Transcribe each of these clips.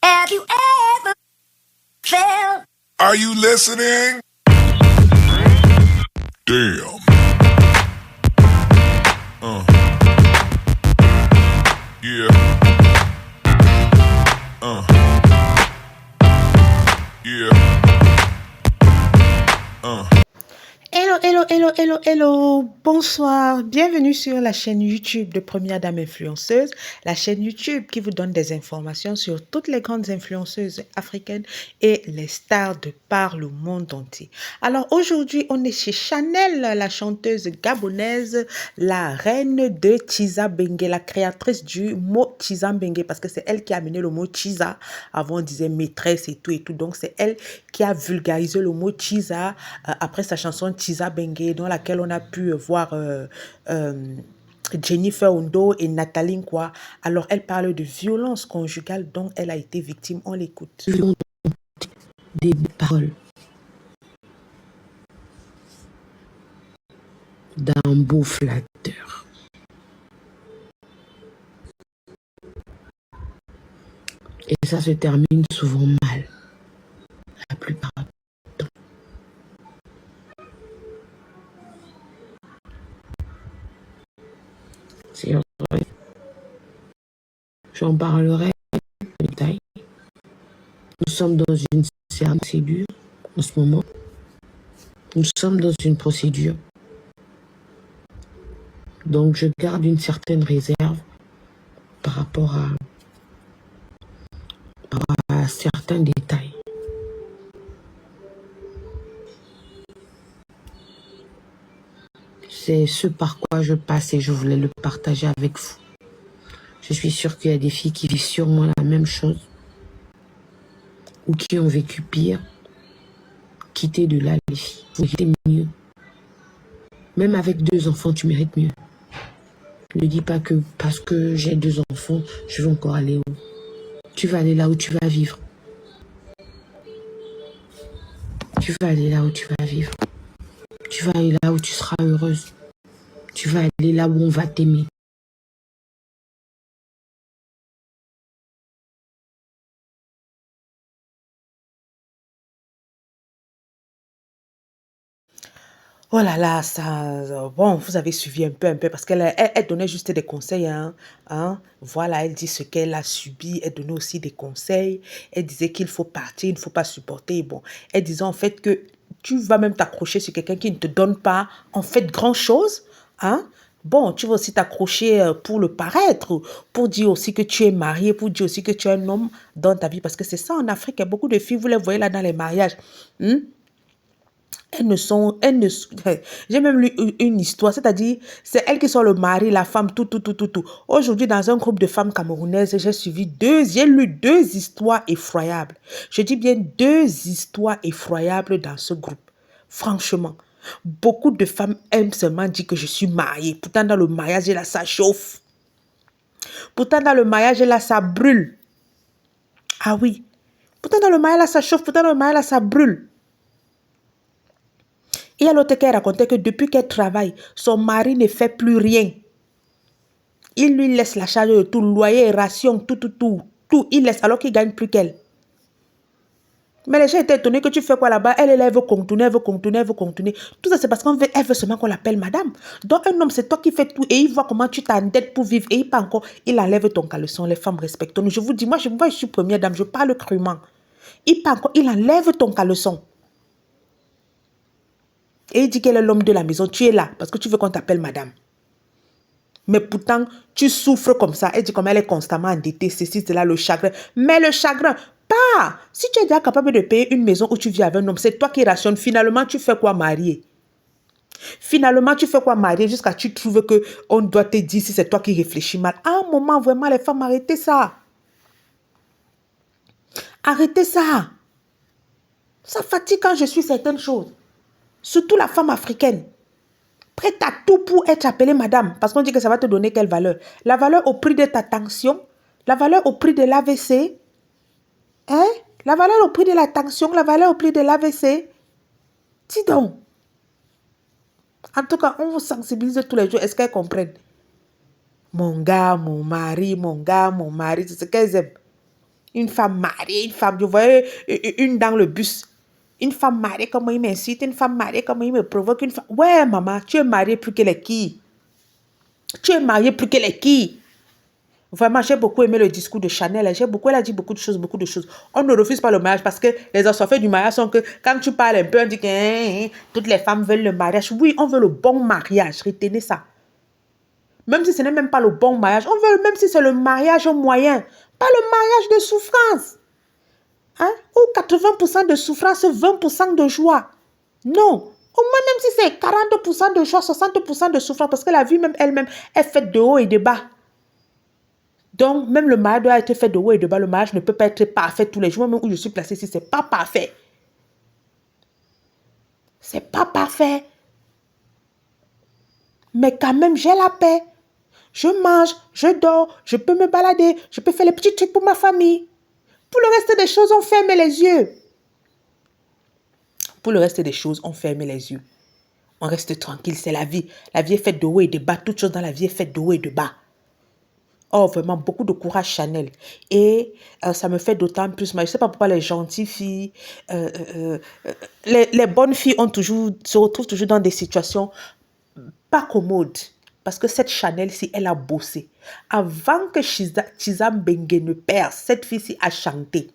Have you ever felt? Are you listening? Damn. Yeah. Yeah. Hello, hello, hello, hello, hello, bonsoir, bienvenue sur la chaîne YouTube de Première Dame Influenceuse, la chaîne YouTube qui vous donne des informations sur toutes les grandes influenceuses africaines et les stars de par le monde entier. Alors aujourd'hui, on est chez Chanel, la chanteuse gabonaise, la reine de Tchiza Bengue, la créatrice du mot Tchiza Bengue, parce que c'est elle qui a amené le mot Tchiza. Avant, on disait maîtresse et tout, donc c'est elle qui a vulgarisé le mot Tchiza après sa chanson Tchiza Bengue, dans laquelle on a pu voir Jennifer Ondo et Nathalie Nkwa. Alors, elle parle de violence conjugale dont elle a été victime. On l'écoute. Des paroles d'un beau flatteur. Et ça se termine souvent mal. La plupart du temps. C'est vrai. J'en parlerai en détail. Nous sommes dans une procédure en ce moment. Nous sommes dans une procédure. Donc je garde une certaine réserve par rapport à certains détails. C'est ce par quoi je passe et je voulais le partager avec vous. Je suis sûre qu'il y a des filles qui vivent sûrement la même chose ou qui ont vécu pire. Quittez de là les filles, vous méritez mieux. Même avec 2 enfants, tu mérites mieux. Ne dis pas que parce que j'ai 2 enfants, je vais encore aller où. Tu vas aller là où tu vas vivre. Tu vas aller là où tu vas vivre. Tu vas aller là où tu seras heureuse. Tu vas aller là où on va t'aimer. Oh là là, ça, bon, vous avez suivi un peu, parce qu'elle donnait juste des conseils, hein. Voilà, elle dit ce qu'elle a subi, elle donnait aussi des conseils, elle disait qu'il faut partir, il ne faut pas supporter, bon, elle disait en fait que tu vas même t'accrocher sur quelqu'un qui ne te donne pas, en fait, grand-chose, hein. Bon, tu vas aussi t'accrocher pour le paraître, pour dire aussi que tu es marié, pour dire aussi que tu es un homme dans ta vie, parce que c'est ça en Afrique, il y a beaucoup de filles, vous les voyez là dans les mariages, j'ai même lu une histoire, c'est-à-dire, c'est elles qui sont le mari, la femme, tout. Aujourd'hui, dans un groupe de femmes camerounaises, j'ai lu 2 histoires effroyables. Je dis bien 2 histoires effroyables dans ce groupe. Franchement, beaucoup de femmes aiment seulement dire que je suis mariée. Pourtant, dans le mariage, là, ça chauffe. Pourtant, dans le mariage, là, ça brûle. Ah oui. Pourtant, dans le mariage, là, ça chauffe. Pourtant, dans le mariage, là, ça brûle. Il y a l'autre qui racontait que depuis qu'elle travaille, son mari ne fait plus rien. Il lui laisse la charge de tout, loyer, ration, tout. Il laisse alors qu'il gagne plus qu'elle. Mais les gens étaient étonnés que tu fais quoi là-bas. Elle veut contourner. Tout ça, c'est parce qu'elle veut seulement qu'on l'appelle madame. Donc, un homme, c'est toi qui fais tout et il voit comment tu t'endettes pour vivre et il enlève ton caleçon. Les femmes respectent. Je vous dis, moi, je suis première dame, je parle crûment. Il enlève ton caleçon. Et il dit qu'elle est l'homme de la maison. Tu es là parce que tu veux qu'on t'appelle madame. Mais pourtant, tu souffres comme ça. Elle dit comme elle est constamment endettée, ceci, cela, le chagrin. Mais le chagrin, pas. Si tu es déjà capable de payer une maison où tu vis avec un homme, c'est toi qui rationnes. Finalement, tu fais quoi marier? Finalement, tu fais quoi marier jusqu'à tu trouves que on doit te dire si c'est toi qui réfléchis mal. À un moment, vraiment, les femmes, arrêtez ça. Arrêtez ça. Ça fatigue quand je suis certaines choses. Surtout la femme africaine. Prête à tout pour être appelée madame. Parce qu'on dit que ça va te donner quelle valeur? La valeur au prix de ta tension, la valeur au prix de l'AVC, hein? La valeur au prix de la tension, la valeur au prix de l'AVC. Dis donc. En tout cas, on vous sensibilise tous les jours. Est-ce qu'elles comprennent? Mon gars, mon mari, c'est ce qu'elles aiment. Une femme mariée, une femme, je voyais une dans le bus. Une femme mariée, comment il m'incite, une femme mariée, comment il me provoque, une femme... Ouais, maman, tu es mariée plus qu'elle est qui? Tu es mariée plus qu'elle est qui? Vraiment, j'ai beaucoup aimé le discours de Chanel. Elle a dit beaucoup de choses, beaucoup de choses. On ne refuse pas le mariage parce que les assoiffés du mariage sont que quand tu parles un peu, on dit que toutes les femmes veulent le mariage. Oui, on veut le bon mariage. Retenez ça. Même si ce n'est même pas le bon mariage, on veut, même si c'est le mariage moyen, pas le mariage de souffrance. Hein? Ou 80% de souffrance, 20% de joie. Non. Au moins, même si c'est 40% de joie, 60% de souffrance, parce que la vie même elle-même est faite de haut et de bas. Donc, même le mariage doit être fait de haut et de bas. Le mariage ne peut pas être parfait tous les jours. Même où je suis placée ici, ce n'est pas parfait. C'est pas parfait. Mais quand même, j'ai la paix. Je mange, je dors, je peux me balader, je peux faire les petits trucs pour ma famille. Pour le reste des choses, on ferme les yeux. Pour le reste des choses, on ferme les yeux. On reste tranquille, c'est la vie. La vie est faite de haut et de bas. Toute chose dans la vie est faite de haut et de bas. Oh, vraiment, beaucoup de courage, Chanel. Et ça me fait d'autant plus mal. Je ne sais pas pourquoi les gentilles filles, les bonnes filles se retrouvent toujours dans des situations pas commodes. Parce que cette Chanel-ci, elle a bossé. Avant que Tizam Bengue ne perce, cette fille-ci a chanté.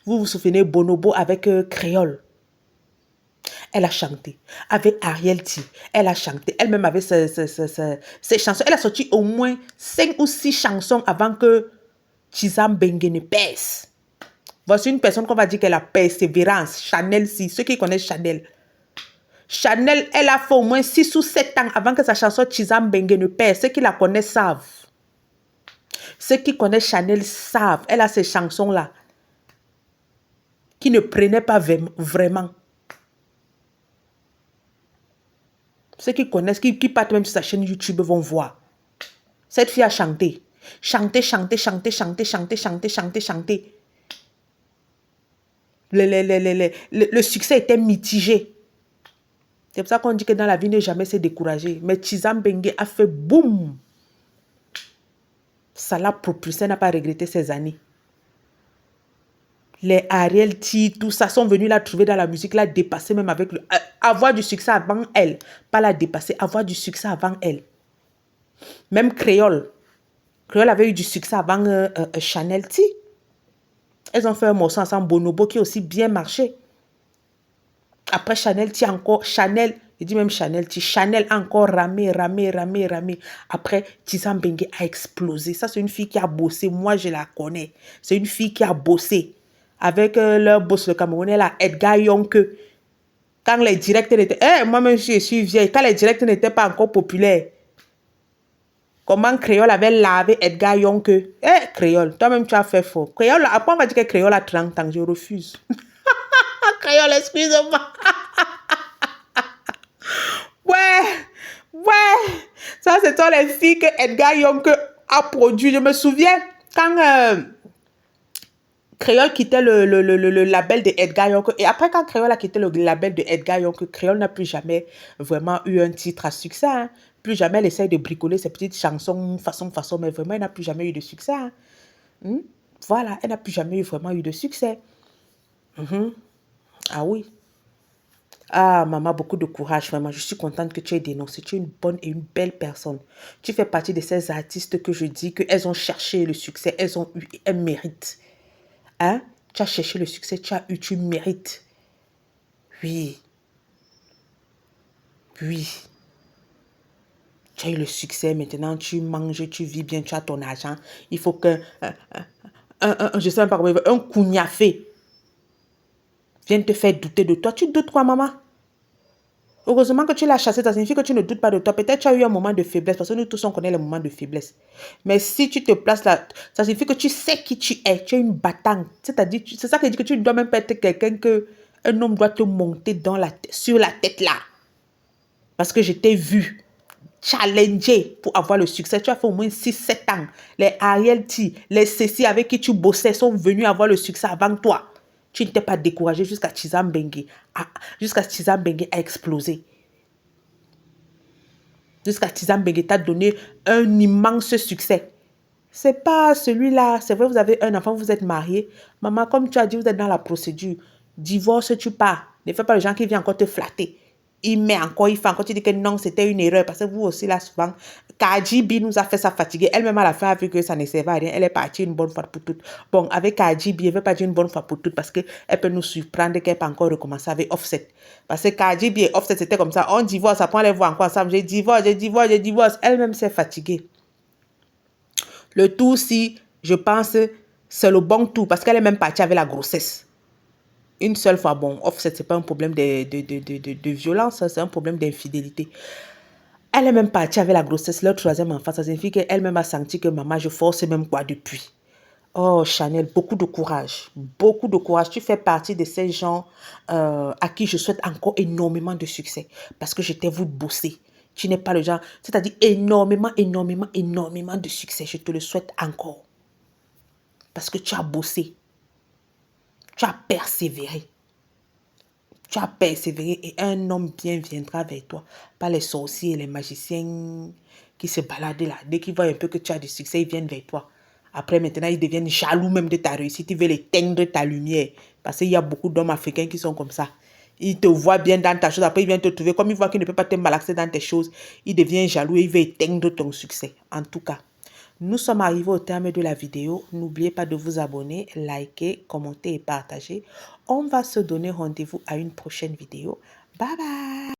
Vous vous souvenez, Bonobo avec Créole. Elle a chanté. Avec Ariel T, elle a chanté. Elle-même avait ses chansons. Elle a sorti au moins 5 ou 6 chansons avant que Tizam Bengue ne perce. Voici une personne qu'on va dire qu'elle a persévérance. Chanel, si. Ceux qui connaissent Chanel. Chanel, elle a fait au moins 6 ou 7 ans avant que sa chanson Tizam Bengue ne perce. Ceux qui la connaissent savent. Ceux qui connaissent Chanel savent. Elle a ces chansons-là qui ne prenaient pas vraiment. Ceux qui connaissent, qui partent même sur sa chaîne YouTube vont voir. Cette fille a chanté. Chanté. Le succès était mitigé. C'est pour ça qu'on dit que dans la vie, ne jamais se décourager. Mais Tizam Bengue a fait boum. Ça l'a propulsé, n'a pas regretté ses années. Les Ariel T, tout ça, sont venus la trouver dans la musique, la dépasser même avec avoir du succès avant elle. Pas la dépasser, avoir du succès avant elle. Même Créole. Créole avait eu du succès avant Chanel T. Elles ont fait un morceau ensemble, Bonobo, qui a aussi bien marché. Après Chanel T, encore Chanel, je dis même Chanel T, Chanel a encore ramé. Après, Tizam Bengue a explosé. Ça, c'est une fille qui a bossé. Moi, je la connais. C'est une fille qui a bossé. Avec leur boss, le Camerounais, là, Edgar Yonke. Quand les directs n'étaient... moi-même, je suis vieille. Quand les directs n'étaient pas encore populaires. Comment Créole avait lavé Edgar Yonke. Créole, toi-même, tu as fait faux. Créole, après, on va dire que Créole a 30 ans. Je refuse. Créole, excuse-moi. Ouais. Ça, c'est toi les filles que Edgar Yonke a produit. Je me souviens, quand... Créole quittait le label de Edgar Yonke. Et après, quand Créole a quitté le label de Edgar Yonke, Créole n'a plus jamais vraiment eu un titre à succès. Hein. Plus jamais elle essaye de bricoler ses petites chansons façon, mais vraiment, elle n'a plus jamais eu de succès. Hein. Voilà, elle n'a plus jamais vraiment eu de succès. Ah oui. Ah, maman, beaucoup de courage, vraiment. Je suis contente que tu aies dénoncé. Tu es une bonne et une belle personne. Tu fais partie de ces artistes que je dis qu'elles ont cherché le succès, elles ont eu, elles méritent. Hein? Tu as cherché le succès, tu as eu, tu mérites. Oui. Tu as eu le succès, maintenant tu manges, tu vis bien, tu as ton argent. Il faut que je sais même pas comment, un cougnafé vienne te faire douter de toi. Tu doutes quoi, maman? Heureusement que tu l'as chassé, ça signifie que tu ne doutes pas de toi. Peut-être tu as eu un moment de faiblesse, parce que nous tous on connaît les moments de faiblesse. Mais si tu te places là, ça signifie que tu sais qui tu es. Tu es une battante. C'est-à-dire, c'est ça qui dit que tu ne dois même pas être quelqu'un que un homme doit te monter sur la tête là. Parce que je t'ai vu challenger pour avoir le succès. Tu as fait au moins 6-7 ans. Les Ariel T, les Cécile avec qui tu bossais sont venus avoir le succès avant toi. Tu ne t'es pas découragé jusqu'à Tizam Bengue. Jusqu'à Tizam Bengue a explosé. Jusqu'à Tizam Bengue t'a donné un immense succès. C'est pas celui-là. C'est vrai, vous avez un enfant, vous êtes marié. Maman, comme tu as dit, vous êtes dans la procédure. Divorce, tu pars. Ne fais pas le gens qui viennent encore te flatter. Il met encore, il fait encore, tu dis que non, c'était une erreur. Parce que vous aussi, là, souvent, Cardi B nous a fait ça fatiguer. Elle-même, à la fin, a vu que ça ne servait à rien. Elle est partie une bonne fois pour toutes. Bon, avec Cardi B, elle ne veut pas dire une bonne fois pour toutes parce qu'elle peut nous surprendre qu'elle peut encore recommencer avec Offset. Parce que Cardi B et Offset, c'était comme ça. On divorce, après on les voit encore ensemble. Je divorce. Elle-même s'est fatiguée. Le tout, si, je pense, c'est le bon tout parce qu'elle est même partie avec la grossesse. Une seule fois, bon, Offset, c'est pas un problème de violence, c'est un problème d'infidélité. Elle est même partie avec la grossesse, leur troisième enfant. Ça signifie qu'elle-même a senti que maman, je force même quoi depuis. Oh, Chanel, beaucoup de courage. Beaucoup de courage. Tu fais partie de ces gens à qui je souhaite encore énormément de succès. Parce que je t'ai vu bosser. Tu n'es pas le genre... C'est-à-dire énormément de succès. Je te le souhaite encore. Parce que tu as bossé. Tu as persévéré. Tu as persévéré et un homme bien viendra vers toi. Pas les sorciers et les magiciens qui se baladent là. Dès qu'ils voient un peu que tu as du succès, ils viennent vers toi. Après, maintenant, ils deviennent jaloux même de ta réussite. Ils veulent éteindre ta lumière. Parce qu'il y a beaucoup d'hommes africains qui sont comme ça. Ils te voient bien dans ta chose. Après, ils viennent te trouver. Comme ils voient qu'ils ne peuvent pas te malaxer dans tes choses, ils deviennent jaloux et ils veulent éteindre ton succès. En tout cas, nous sommes arrivés au terme de la vidéo. N'oubliez pas de vous abonner, liker, commenter et partager. On va se donner rendez-vous à une prochaine vidéo. Bye bye!